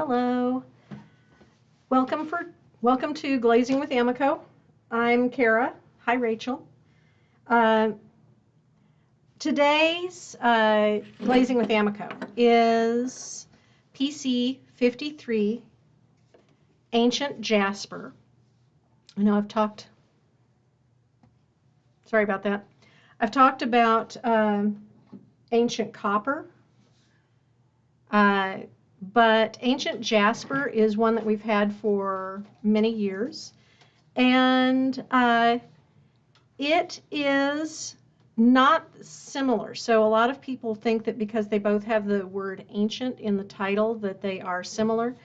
Hello. Welcome to Glazing with Amaco. I'm Kara. Hi, Rachel. Today's Glazing with Amaco is PC-53 Ancient Jasper. I know sorry about that. I've talked about ancient copper. But Ancient Jasper is one that we've had for many years, and it is not similar. So a lot of people think that because they both have the word ancient in the title that they are similar.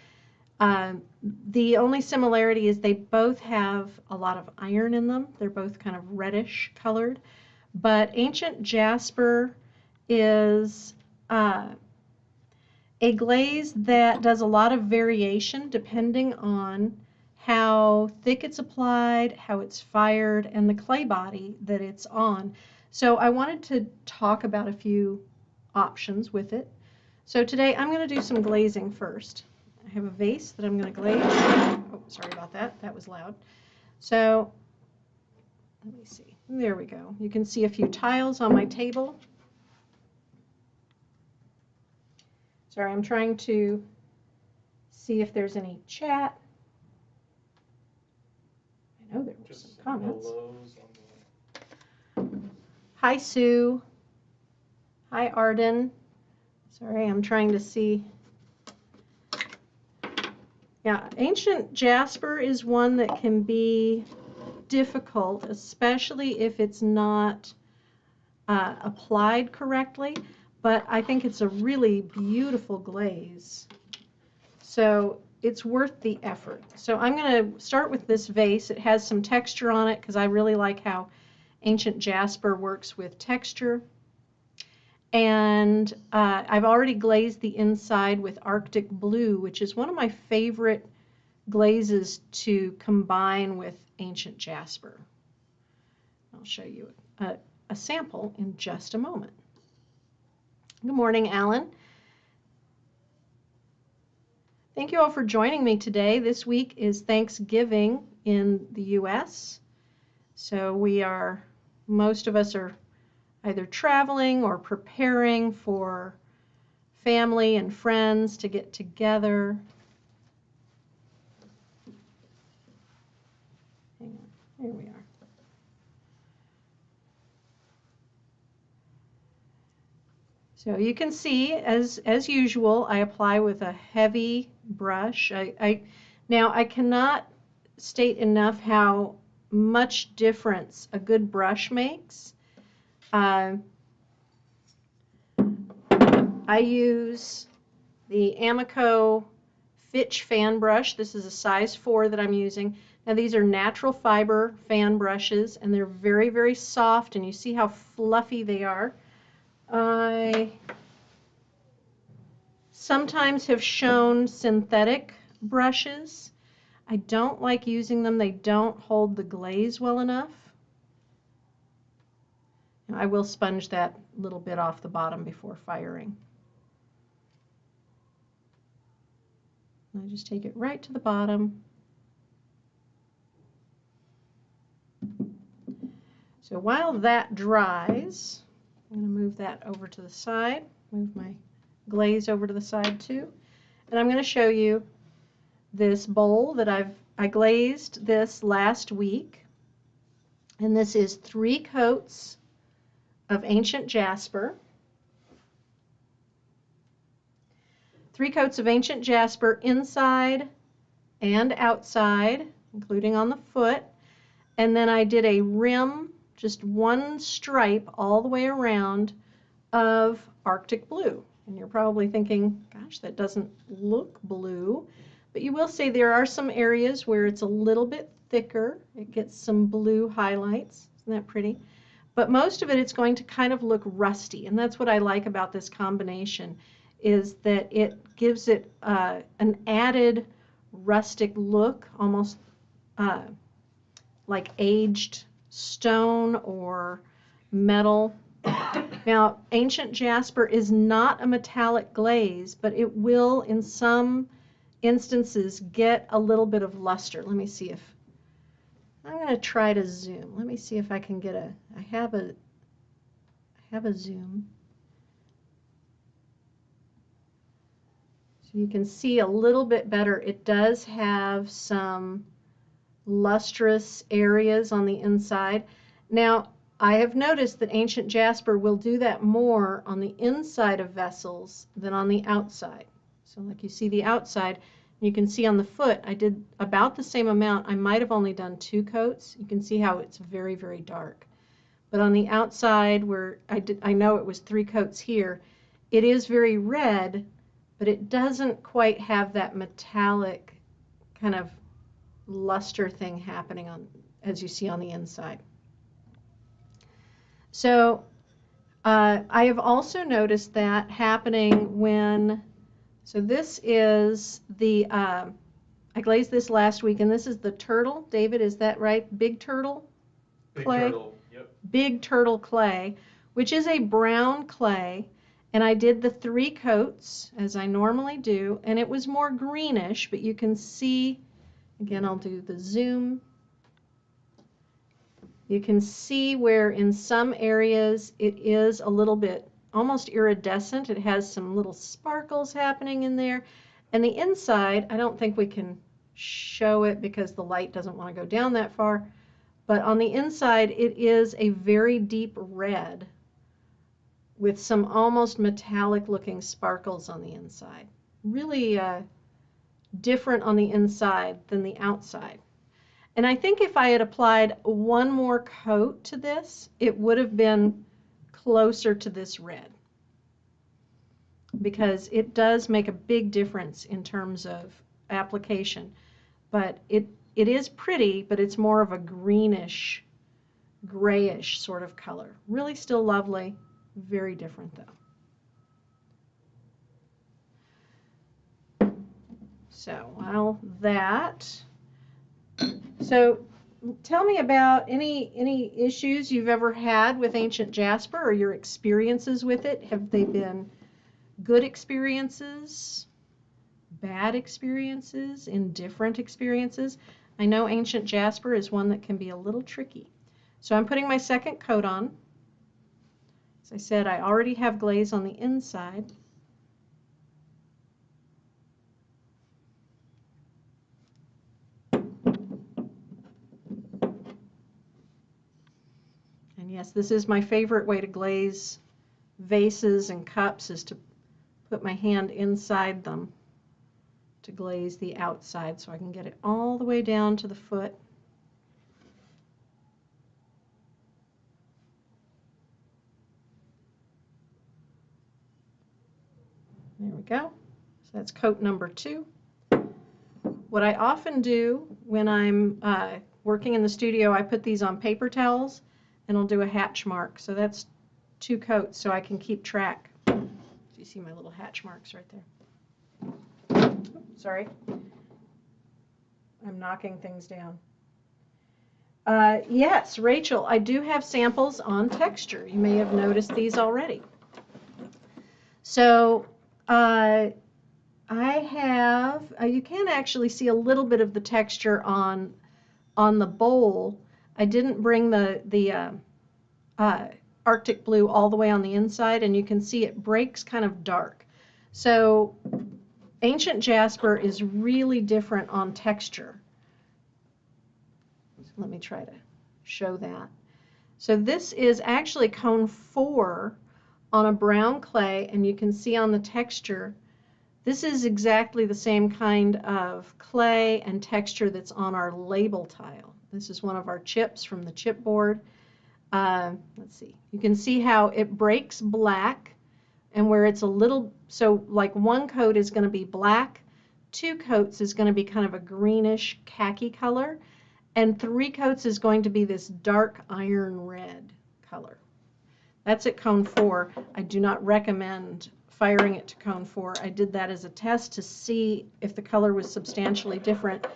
The only similarity is they both have a lot of iron in them. They're both kind of reddish colored, but Ancient Jasper is a glaze that does a lot of variation depending on how thick it's applied, how it's fired, and the clay body that it's on. So I wanted to talk about a few options with it. So today I'm going to do some glazing first. I have a vase that I'm going to glaze. Oh, sorry about that. That was loud. So let me see. There we go. You can see a few tiles on my table. Sorry, I'm trying to see if there's any chat. I know there were some comments. Hi, Sue. Hi, Arden. Sorry, I'm trying to see. Yeah, Ancient Jasper is one that can be difficult, especially if it's not applied correctly. But I think it's a really beautiful glaze. So it's worth the effort. So I'm going to start with this vase. It has some texture on it because I really like how Ancient Jasper works with texture. And I've already glazed the inside with Arctic Blue, which is one of my favorite glazes to combine with Ancient Jasper. I'll show you a sample in just a moment. Good morning, Alan. Thank you all for joining me today. This week is Thanksgiving in the U.S. So most of us are either traveling or preparing for family and friends to get together. Hang on, here we are. So you can see, as usual, I apply with a heavy brush. Now I cannot state enough how much difference a good brush makes. I use the Amaco Fitch fan brush. This is a size 4 that I'm using. Now these are natural fiber fan brushes, and they're very, very soft, and you see how fluffy they are. I sometimes have shown synthetic brushes. I don't like using them. They don't hold the glaze well enough. Now, I will sponge that little bit off the bottom before firing. I just take it right to the bottom. So while that dries, I'm going to move that over to the side, move my glaze over to the side too, and I'm going to show you this bowl that I glazed this last week, and this is 3 coats of Ancient Jasper. 3 coats of Ancient Jasper inside and outside, including on the foot, and then I did a rim, just one stripe all the way around of Arctic Blue. And you're probably thinking, gosh, that doesn't look blue. But you will see there are some areas where it's a little bit thicker. It gets some blue highlights. Isn't that pretty? But most of it, it's going to kind of look rusty. And that's what I like about this combination, is that it gives it an added rustic look, almost like aged stone or metal. Now, Ancient Jasper is not a metallic glaze, but it will, in some instances get a little bit of luster. Let me see if, I'm going to try to zoom. Let me see if I can get I have a zoom. So you can see a little bit better. It does have some lustrous areas on the inside. Now, I have noticed that Ancient Jasper will do that more on the inside of vessels than on the outside. So like you see the outside, you can see on the foot, I did about the same amount. I might have only done 2 coats. You can see how it's very, very dark. But on the outside, where I know it was 3 coats here, it is very red, but it doesn't quite have that metallic kind of luster thing happening on, as you see on the inside. So I have also noticed that happening when, so this is the, I glazed this last week, and this is the turtle. David, is that right? Big turtle clay? Big turtle, yep. Big turtle clay, which is a brown clay. And I did the 3 coats, as I normally do, and it was more greenish, but you can see, again, I'll do the zoom. You can see where in some areas it is a little bit almost iridescent. It has some little sparkles happening in there. And the inside, I don't think we can show it because the light doesn't want to go down that far. But on the inside, it is a very deep red with some almost metallic looking sparkles on the inside. Really different on the inside than the outside. And I think if I had applied 1 more coat to this, it would have been closer to this red, because it does make a big difference in terms of application. But it is pretty, but it's more of a greenish, grayish sort of color. Really still lovely, very different though. So while that, so tell me about any issues you've ever had with Ancient Jasper, or your experiences with it. Have they been good experiences, bad experiences, indifferent experiences? I know Ancient Jasper is one that can be a little tricky. So I'm putting my 2nd coat on. As I said, I already have glaze on the inside. And yes, this is my favorite way to glaze vases and cups, is to put my hand inside them to glaze the outside so I can get it all the way down to the foot. There we go. So that's coat number 2. What I often do when I'm working in the studio, I put these on paper towels and I'll do a hatch mark. So that's 2 coats so I can keep track. You see my little hatch marks right there. Sorry. I'm knocking things down. Yes, Rachel, I do have samples on texture. You may have noticed these already. So I have, you can actually see a little bit of the texture on the bowl. I didn't bring the Arctic blue all the way on the inside, and you can see it breaks kind of dark. So Ancient Jasper is really different on texture. So let me try to show that. So this is actually cone 4 on a brown clay, and you can see on the texture, this is exactly the same kind of clay and texture that's on our label tile. This is one of our chips from the chipboard. Let's see. You can see how it breaks black, and where it's a little, so like 1 coat is going to be black, 2 coats is going to be kind of a greenish khaki color, and 3 coats is going to be this dark iron red color. That's at cone 4. I do not recommend firing it to cone 4. I did that as a test to see if the color was substantially different.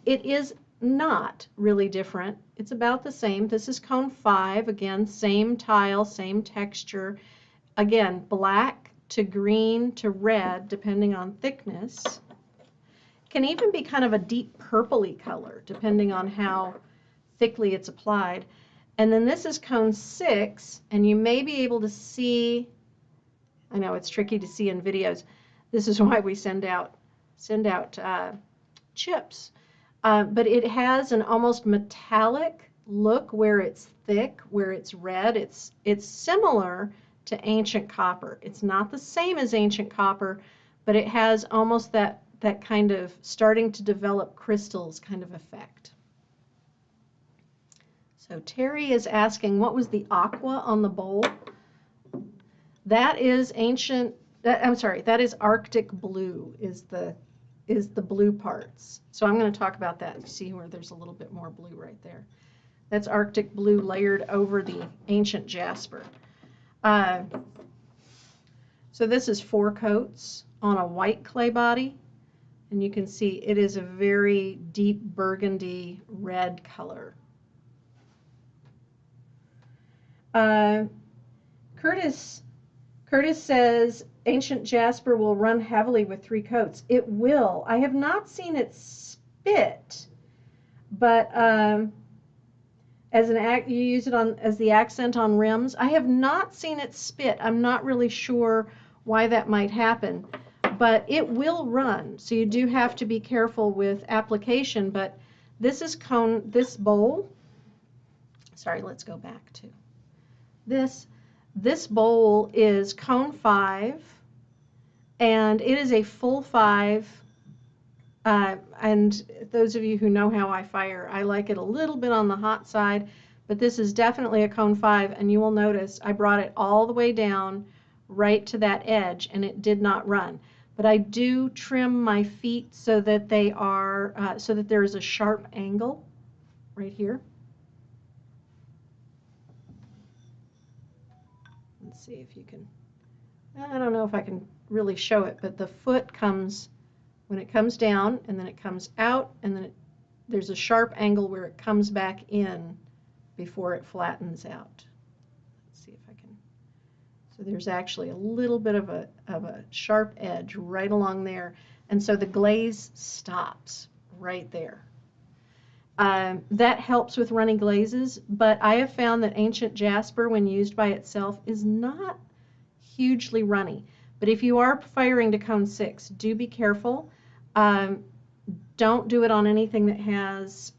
It is not really different. It's about the same. This is cone 5. Again, same tile, same texture. Again, black to green to red, depending on thickness. can even be kind of a deep purpley color, depending on how thickly it's applied. And then this is cone 6, and you may be able to see, I know it's tricky to see in videos. This is why we send out chips. But it has an almost metallic look where it's thick, where it's red. It's similar to ancient copper. It's not the same as ancient copper, but it has almost that kind of starting to develop crystals kind of effect. So Terry is asking, what was the aqua on the bowl? That is ancient, I'm sorry, that is Arctic blue is the blue parts. So I'm going to talk about that. You see where there's a little bit more blue right there. That's Arctic blue layered over the ancient jasper. So this is 4 coats on a white clay body. And you can see it is a very deep burgundy red color. Curtis says ancient jasper will run heavily with 3 coats. It will. I have not seen it spit, but you use it as the accent on rims. I have not seen it spit. I'm not really sure why that might happen, but it will run. So you do have to be careful with application. But this is this bowl. Sorry, let's go back to this. This bowl is cone 5, and it is a full 5. And those of you who know how I fire, I like it a little bit on the hot side, but this is definitely a cone 5, and you will notice I brought it all the way down right to that edge, and it did not run. But I do trim my feet so that they are, so that there is a sharp angle right here. Let's see if you can, I don't know if I can really show it, but the foot comes, when it comes down and then it comes out, and then there's a sharp angle where it comes back in before it flattens out. Let's see if I can. So there's actually a little bit of a sharp edge right along there, and so the glaze stops right there. That helps with runny glazes, but I have found that ancient jasper, when used by itself, is not hugely runny. But if you are firing to cone 6, do be careful. Don't do it on anything that has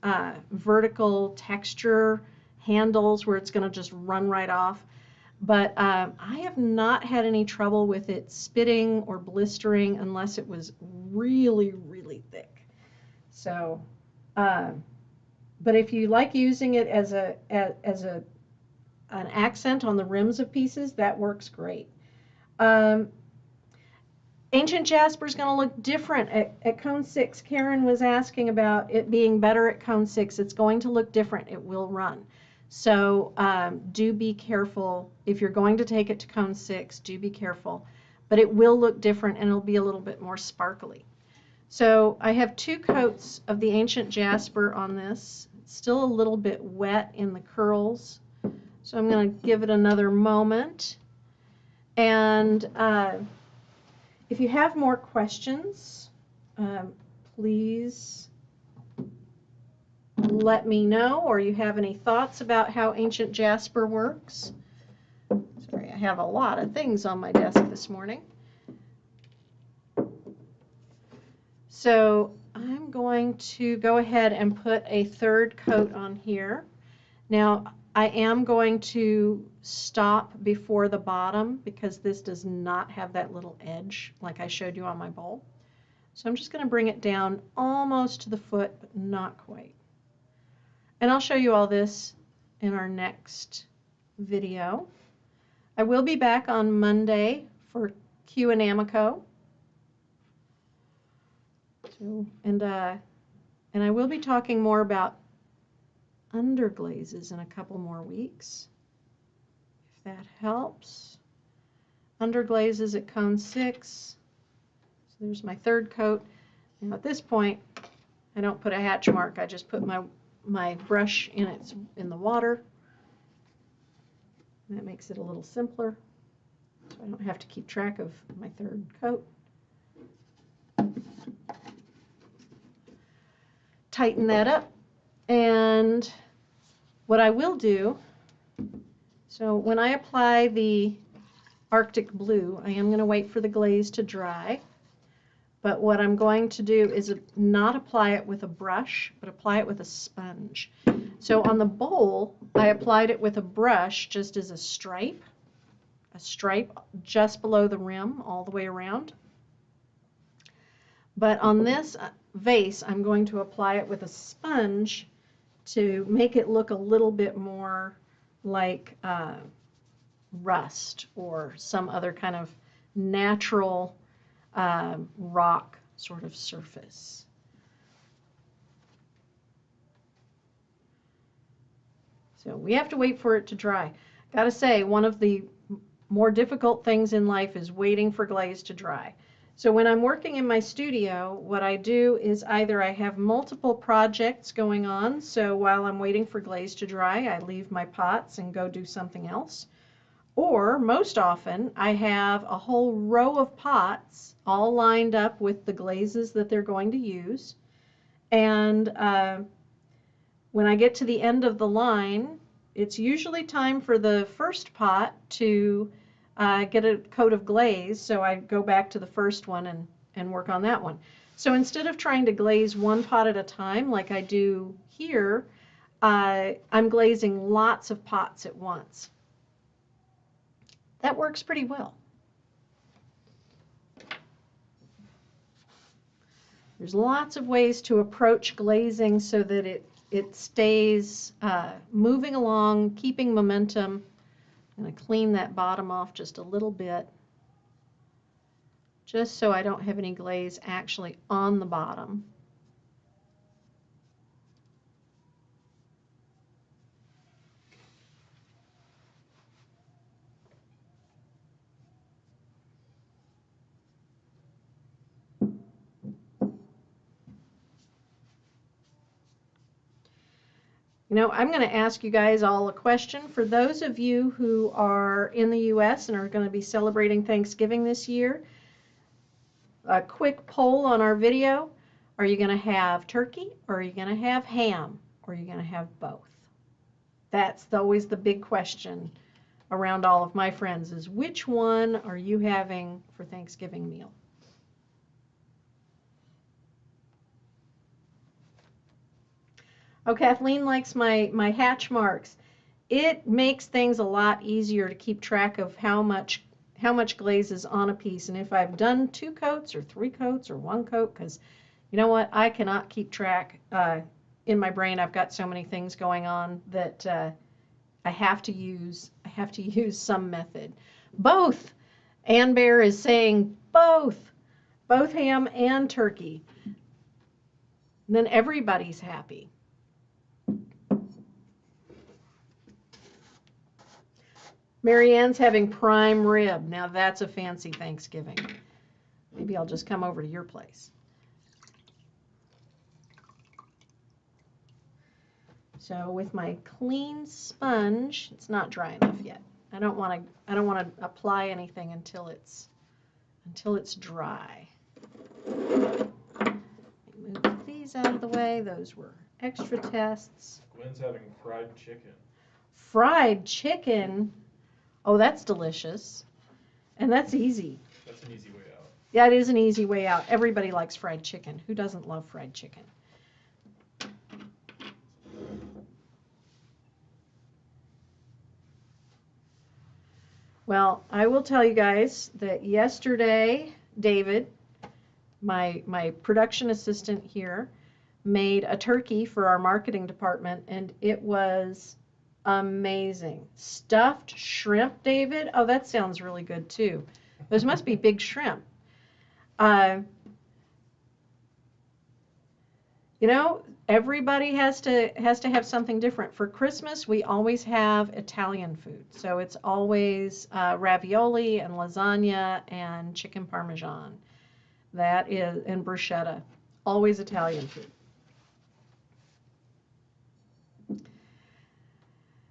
vertical texture handles where it's going to just run right off. But I have not had any trouble with it spitting or blistering unless it was really, really thick. So, but if you like using it as an accent on the rims of pieces, that works great. Ancient jasper is going to look different at cone 6. Karen was asking about it being better at cone 6. It's going to look different. It will run. So do be careful. If you're going to take it to cone 6, do be careful. But it will look different, and it'll be a little bit more sparkly. So I have 2 coats of the ancient jasper on this. It's still a little bit wet in the curls. So I'm going to give it another moment. And if you have more questions, please let me know, or you have any thoughts about how ancient jasper works. Sorry, I have a lot of things on my desk this morning. So I'm going to go ahead and put a 3rd coat on here. Now, I am going to stop before the bottom because this does not have that little edge like I showed you on my bowl. So I'm just going to bring it down almost to the foot, but not quite. And I'll show you all this in our next video. I will be back on Monday for Q and Amaco. So, and I will be talking more about underglazes in a couple more weeks, if that helps. Underglazes at cone 6. So there's my 3rd coat. Now at this point, I don't put a hatch mark. I just put my brush in the water. That makes it a little simpler, so I don't have to keep track of my 3rd coat. tighten that up. And what I will do, so when I apply the Arctic Blue, I am going to wait for the glaze to dry. But what I'm going to do is not apply it with a brush, but apply it with a sponge. So on the bowl, I applied it with a brush just as a stripe just below the rim all the way around. But on this vase, I'm going to apply it with a sponge to make it look a little bit more like rust or some other kind of natural rock sort of surface. So we have to wait for it to dry. Gotta say, one of the more difficult things in life is waiting for glaze to dry. So when I'm working in my studio, what I do is either I have multiple projects going on, so while I'm waiting for glaze to dry, I leave my pots and go do something else. Or, most often, I have a whole row of pots all lined up with the glazes that they're going to use. And when I get to the end of the line, it's usually time for the first pot to get a coat of glaze, so I go back to the first one and work on that one. So instead of trying to glaze one pot at a time like I do here, I'm glazing lots of pots at once. That works pretty well. There's lots of ways to approach glazing so that it stays moving along, keeping momentum. I'm going to clean that bottom off just a little bit, just so I don't have any glaze actually on the bottom. You know, I'm going to ask you guys all a question. For those of you who are in the U.S. and are going to be celebrating Thanksgiving this year, a quick poll on our video. Are you going to have turkey, or are you going to have ham, or are you going to have both? That's always the big question around all of my friends, is which one are you having for Thanksgiving meal? Oh, Kathleen likes my hatch marks. It makes things a lot easier to keep track of how much glaze is on a piece, and if I've done 2 coats or 3 coats or 1 coat, because you know what, I cannot keep track. In my brain, I've got so many things going on that I have to use some method. Both. Ann Bear is saying both ham and turkey. And then everybody's happy. Marianne's having prime rib. Now that's a fancy Thanksgiving. Maybe I'll just come over to your place. So with my clean sponge, it's not dry enough yet. I don't want to apply anything until it's dry. Move these out of the way. Those were extra tests. Gwen's having fried chicken. Fried chicken? Oh, that's delicious. And that's easy. That's an easy way out. Yeah, it is an easy way out. Everybody likes fried chicken. Who doesn't love fried chicken? Well, I will tell you guys that yesterday, David, my production assistant here, made a turkey for our marketing department, and it was amazing. Stuffed shrimp, David? Oh, that sounds really good too. Those must be big shrimp. You know, everybody has to have something different. For Christmas, we always have Italian food. So it's always ravioli and lasagna and chicken parmesan. That is, and bruschetta. Always Italian food.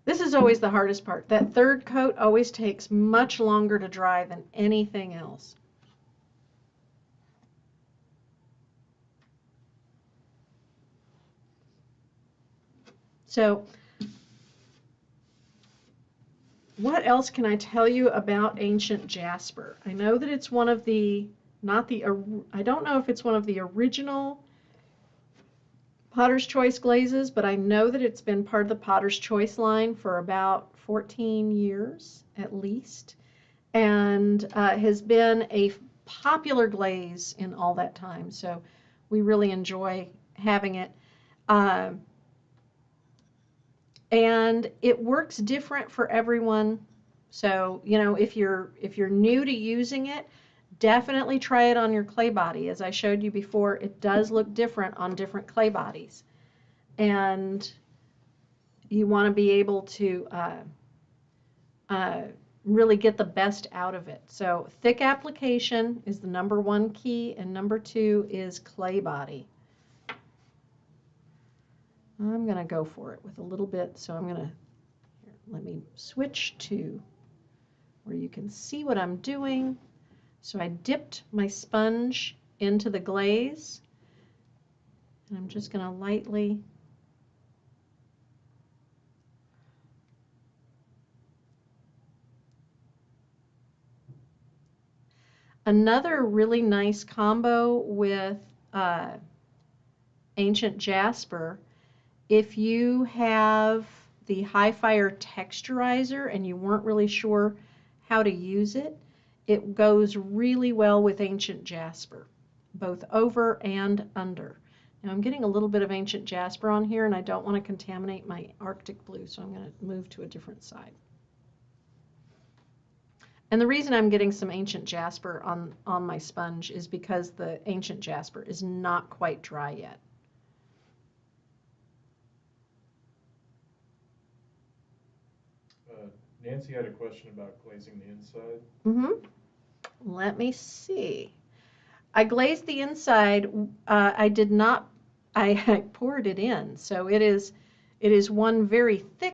This is always the hardest part. That third coat always takes much longer to dry than anything else. So what else can I tell you about Ancient Jasper? I know that it's one of the, I don't know if it's one of the original Potter's Choice glazes, but I know that it's been part of the Potter's Choice line for about 14 years at least, and has been a popular glaze in all that time. So we really enjoy having it. And it works different for everyone. So, you know, if you're new to using it, definitely try it on your clay body. As I showed you before, it does look different on different clay bodies. And you want to be able to really get the best out of it. So thick application is the #1 key, and #2 is clay body. I'm going to go for it with a little bit, so I'm going to, let me switch to where you can see what I'm doing. So I dipped my sponge into the glaze, and I'm just going to lightly Another really nice combo with Ancient Jasper, if you have the high fire texturizer and you weren't really sure how to use it, it goes really well with Ancient Jasper, both over and under. Now I'm getting a little bit of Ancient Jasper on here, and I don't want to contaminate my Arctic blue, so I'm going to move to a different side. And the reason I'm getting some Ancient Jasper on my sponge is because the Ancient Jasper is not quite dry yet. Nancy had a question about glazing the inside. Let me see. I glazed the inside. I did not. I poured it in, so it is one very thick